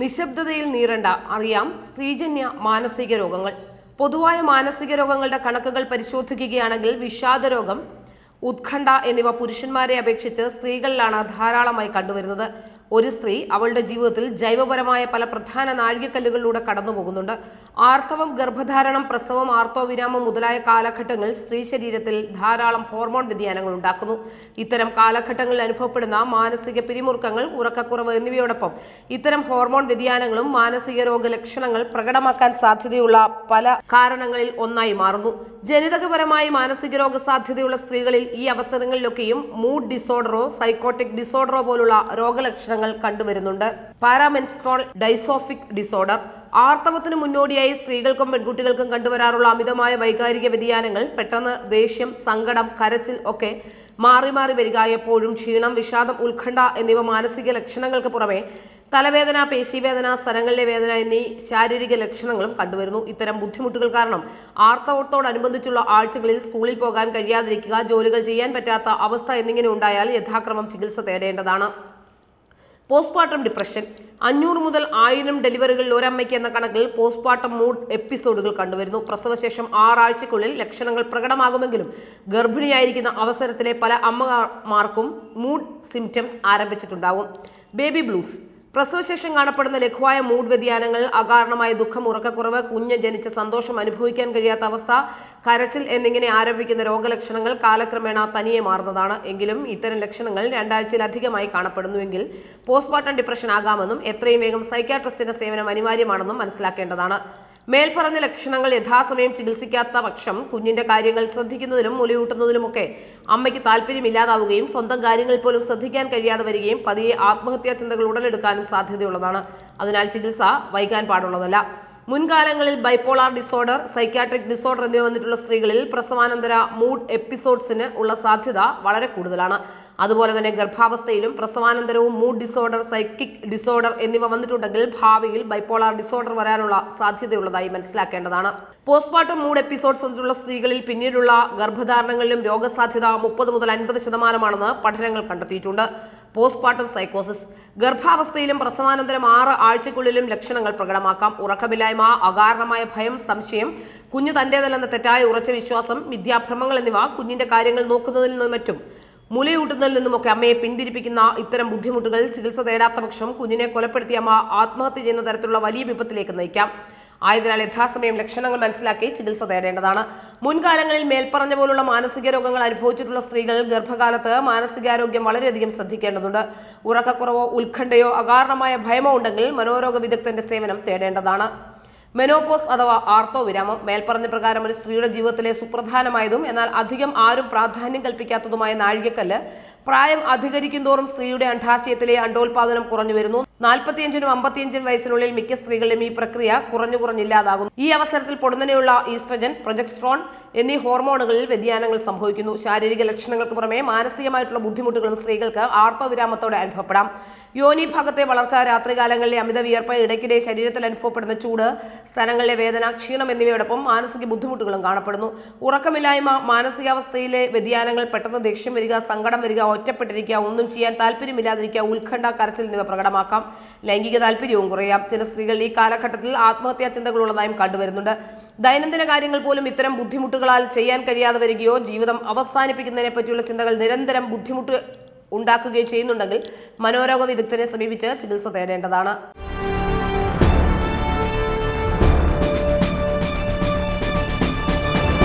നിശബ്ദതയിൽ നീറേണ്ട അറിയാം സ്ത്രീജന്യ മാനസിക രോഗങ്ങൾ. പൊതുവായ മാനസിക രോഗങ്ങളുടെ കണക്കുകൾ പരിശോധിക്കുകയാണെങ്കിൽ വിഷാദരോഗം, ഉത്കണ്ഠ എന്നിവ പുരുഷന്മാരെ അപേക്ഷിച്ച് സ്ത്രീകളിലാണ് ധാരാളമായി കണ്ടുവരുന്നത്. ഒരു സ്ത്രീ അവളുടെ ജീവിതത്തിൽ ജൈവപരമായ പല പ്രധാന നാഴികക്കല്ലുകളിലൂടെ കടന്നുപോകുന്നുണ്ട്. ആർത്തവം, ഗർഭധാരണം, പ്രസവം, ആർത്തവവിരാമം മുതലായ കാലഘട്ടങ്ങൾ സ്ത്രീ ശരീരത്തിൽ ധാരാളം ഹോർമോൺ വ്യതിയാനങ്ങൾ ഉണ്ടാക്കുന്നു. ഇത്തരം കാലഘട്ടങ്ങളിൽ അനുഭവപ്പെടുന്ന മാനസിക പിരിമുറുക്കങ്ങൾ, ഉറക്കക്കുറവ് എന്നിവയോടൊപ്പം ഇത്തരം ഹോർമോൺ വ്യതിയാനങ്ങളും മാനസിക രോഗ ലക്ഷണങ്ങൾ പ്രകടമാക്കാൻ സാധ്യതയുള്ള പല കാരണങ്ങളിൽ ഒന്നായി മാറുന്നു. ജനിതകപരമായി മാനസിക രോഗ സാധ്യതയുള്ള സ്ത്രീകളിൽ ഈ അവസരങ്ങളിലൊക്കെയും മൂഡ് ഡിസോർഡറോ സൈക്കോട്ടിക് ഡിസോർഡറോ പോലുള്ള രോഗലക്ഷണങ്ങൾ കണ്ടുവരുന്നുണ്ട്. പാരാമെൻസ്ട്രോൾ ഡൈസോഫിക് ഡിസോർഡർ. ആർത്തവത്തിന് മുന്നോടിയായി സ്ത്രീകൾക്കും പെൺകുട്ടികൾക്കും കണ്ടുവരാറുള്ള അമിതമായ വൈകാരിക വ്യതിയാനങ്ങൾ, പെട്ടെന്ന് ദേഷ്യം, സങ്കടം, കരച്ചിൽ ഒക്കെ മാറി മാറി വരിക, എപ്പോഴും ക്ഷീണം, വിഷാദം, ഉത്കണ്ഠ എന്നിവ മാനസിക ലക്ഷണങ്ങൾക്ക് പുറമെ തലവേദന, പേശീവേദന, സ്ഥലങ്ങളിലെ വേദന എന്നീ ശാരീരിക ലക്ഷണങ്ങളും കണ്ടുവരുന്നു. ഇത്തരം ബുദ്ധിമുട്ടുകൾ കാരണം ആർത്തവത്തോടനുബന്ധിച്ചുള്ള ആഴ്ചകളിൽ സ്കൂളിൽ പോകാൻ കഴിയാതിരിക്കുക, ജോലികൾ ചെയ്യാൻ പറ്റാത്ത അവസ്ഥ എന്നിങ്ങനെ ഉണ്ടായാൽ യഥാക്രമം ചികിത്സ തേടേണ്ടതാണ്. Postmortem depression. 500 മുതൽ 1000 ഡെലിവറികളിൽ ഒരമ്മയ്ക്ക് എന്ന കണക്കിൽ പോസ്റ്റ്മോർട്ടം മൂഡ് എപ്പിസോഡുകൾ കണ്ടുവരുന്നു. പ്രസവശേഷം 6 ആഴ്ചയ്ക്കുള്ളിൽ ലക്ഷണങ്ങൾ പ്രകടമാകുമെങ്കിലും ഗർഭിണിയായിരിക്കുന്ന അവസരത്തിലെ പല അമ്മമാർക്കും മൂഡ് സിംറ്റംസ് ആരംഭിച്ചിട്ടുണ്ടാകും. Baby blues. പ്രസവശേഷം കാണപ്പെടുന്ന ലഘുവായ മൂഡ് വ്യതിയാനങ്ങൾ, അകാരണമായ ദുഃഖം, ഉറക്കക്കുറവ്, കുഞ്ഞ് ജനിച്ച സന്തോഷം അനുഭവിക്കാൻ കഴിയാത്ത അവസ്ഥ, കരച്ചിൽ എന്നിങ്ങനെ ആരംഭിക്കുന്ന രോഗലക്ഷണങ്ങൾ കാലക്രമേണ തനിയെ മാറുന്നതാണ്. എങ്കിലും ഇത്തരം ലക്ഷണങ്ങൾ 2 ആഴ്ചയിലധികമായി കാണപ്പെടുന്നുവെങ്കിൽ പോസ്റ്റ്മോർട്ടം ഡിപ്രഷൻ ആകാമെന്നും എത്രയും വേഗം സൈക്യാട്രിസ്റ്റിന്റെ സേവനം അനിവാര്യമാണെന്നും മനസ്സിലാക്കേണ്ടതാണ്. മേൽപ്പറഞ്ഞ ലക്ഷണങ്ങൾ യഥാസമയം ചികിത്സിക്കാത്ത പക്ഷം കുഞ്ഞിന്റെ കാര്യങ്ങൾ ശ്രദ്ധിക്കുന്നതിലും മുലയൂട്ടുന്നതിലുമൊക്കെ അമ്മയ്ക്ക് താല്പര്യമില്ലാതാവുകയും സ്വന്തം കാര്യങ്ങൾ പോലും ശ്രദ്ധിക്കാൻ കഴിയാതെ വരികയും പതിയെ ആത്മഹത്യാ ചിന്തകൾ ഉടലെടുക്കാനും സാധ്യതയുള്ളതാണ്. അതിനാൽ ചികിത്സ വൈകാൻ പാടുള്ളതല്ല. മുൻകാലങ്ങളിൽ ബൈപോളാർ ഡിസോർഡർ, സൈക്യാട്രിക് ഡിസോർഡർ എന്നിവ വന്നിട്ടുള്ള സ്ത്രീകളിൽ പ്രസവാനന്തര മൂഡ് എപ്പിസോഡ്സിന് ഉള്ള സാധ്യത വളരെ കൂടുതലാണ്. അതുപോലെ തന്നെ ഗർഭാവസ്ഥയിലും പ്രസവാനന്തരവും മൂഡ് ഡിസോർഡർ, സൈക്കിക് ഡിസോർഡർ എന്നിവ വന്നിട്ടുണ്ടെങ്കിൽ ഭാവിയിൽ ബൈപോളാർ ഡിസോർഡർ വരാനുള്ള സാധ്യതയുള്ളതായി മനസ്സിലാക്കേണ്ടതാണ്. പോസ്റ്റ്മോർട്ടം മൂഡ് എപ്പിസോഡ്സ് വന്നിട്ടുള്ള സ്ത്രീകളിൽ പിന്നീടുള്ള ഗർഭധാരണങ്ങളിലും രോഗസാധ്യത 30 മുതൽ 50% പഠനങ്ങൾ കണ്ടെത്തിയിട്ടുണ്ട്. പോസ്റ്റ്മോർട്ടം സൈക്കോസിസ്. ഗർഭാവസ്ഥയിലും പ്രസവാനന്തരം 6 ആഴ്ചയ്ക്കുള്ളിലും ലക്ഷണങ്ങൾ പ്രകടമാക്കാം. ഉറക്കമില്ലായ്മ, അകാരണമായ ഭയം, സംശയം, കുഞ്ഞു തന്റേതല്ലെന്ന തെറ്റായ ഉറച്ച വിശ്വാസം, മിഥ്യാഭ്രമങ്ങൾ എന്നിവ കുഞ്ഞിന്റെ കാര്യങ്ങൾ നോക്കുന്നതിൽ നിന്നും മറ്റും മുലയൂട്ടുന്നതിൽ നിന്നുമൊക്കെ അമ്മയെ പിന്തിരിപ്പിക്കുന്ന ഇത്തരം ബുദ്ധിമുട്ടുകൾ ചികിത്സ തേടാത്ത പക്ഷം കുഞ്ഞിനെ കൊലപ്പെടുത്തിയ അമ്മ ആത്മഹത്യ ചെയ്യുന്ന തരത്തിലുള്ള വലിയ വിപത്തിലേക്ക് നയിക്കാം. ആയതിനാൽ യഥാസമയം ലക്ഷണങ്ങൾ മനസ്സിലാക്കി ചികിത്സ തേടേണ്ടതാണ്. മുൻകാലങ്ങളിൽ മേൽപ്പറഞ്ഞ പോലുള്ള മാനസിക രോഗങ്ങൾ അനുഭവിച്ചിട്ടുള്ള സ്ത്രീകൾ ഗർഭകാലത്ത് മാനസികാരോഗ്യം വളരെയധികം ശ്രദ്ധിക്കേണ്ടതുണ്ട്. ഉറക്കക്കുറവോ ഉത്കണ്ഠയോ അകാരണമായ ഭയമോ ഉണ്ടെങ്കിൽ മനോരോഗ വിദഗ്ധന്റെ സേവനം തേടേണ്ടതാണ്. മെനോപോസ് അഥവാ ആർത്തവവിരാമം. മേൽപ്പറഞ്ഞ പ്രകാരം ഒരു സ്ത്രീയുടെ ജീവിതത്തിലെ സുപ്രധാനമായതും എന്നാൽ അധികം ആരും പ്രാധാന്യം കൽപ്പിക്കാത്തതുമായ നാഴികക്കല്ല്. പ്രായം അധികരിക്കും തോറും സ്ത്രീയുടെ അണ്ഡാശയത്തിലെ അണ്ടോൽപാദനം കുറഞ്ഞു വരുന്നു. 45-നും 55 വയസ്സിനുള്ളിൽ മിക്ക സ്ത്രീകളിലും ഈ പ്രക്രിയ കുറഞ്ഞില്ലാതാകുന്നു. ഈ അവസരത്തിൽ പൊടുന്നനെയുള്ള ഈസ്ട്രജൻ, പ്രൊജസ്ട്രോൺ എന്നീ ഹോർമോണുകളിൽ വ്യതിയാനങ്ങൾ സംഭവിക്കുന്നു. ശാരീരിക ലക്ഷണങ്ങൾക്ക് പുറമെ മാനസികമായിട്ടുള്ള ബുദ്ധിമുട്ടുകളും സ്ത്രീകൾക്ക് ആർത്തവവിരാമത്തോടെ അനുഭവപ്പെടാം. യോനി ഭാഗത്തെ വളർച്ച, രാത്രികാലങ്ങളിലെ അമിത വിയർപ്പ്, ഇടയ്ക്കിടെ ശരീരത്തിൽ അനുഭവപ്പെടുന്ന ചൂട്, സ്ഥലങ്ങളിലെ വേദന, ക്ഷീണം എന്നിവയോടൊപ്പം മാനസിക ബുദ്ധിമുട്ടുകളും കാണപ്പെടുന്നു. ഉറക്കമില്ലായ്മ, മാനസികാവസ്ഥയിലെ വ്യതിയാനങ്ങൾ, പെട്ടെന്ന് ദേഷ്യം വരിക, സങ്കടം വരിക, ഒറ്റപ്പെട്ടിരിക്കുക, ഒന്നും ചെയ്യാൻ താല്പര്യമില്ലാതിരിക്കുക, ഉത്കണ്ഠ, കരച്ചിൽ എന്നിവ പ്രകടമാക്കാം. ലൈംഗിക താല്പര്യവും കുറയാം. ചില സ്ത്രീകൾ ഈ കാലഘട്ടത്തിൽ ആത്മഹത്യാ ചിന്തകളുള്ളതായും കണ്ടുവരുന്നുണ്ട്. ദൈനംദിന കാര്യങ്ങൾ പോലും ഇത്തരം ബുദ്ധിമുട്ടുകളാൽ ചെയ്യാൻ കഴിയാതെ വരികയോ ജീവിതം അവസാനിപ്പിക്കുന്നതിനെ പറ്റിയുള്ള ചിന്തകൾ നിരന്തരം ബുദ്ധിമുട്ട് ഉണ്ടാക്കുകയോ ചെയ്യുന്നുണ്ടെങ്കിൽ മനോരോഗ വിദഗ്ധനെ സമീപിച്ച് ചികിത്സ തേടേണ്ടതാണ്.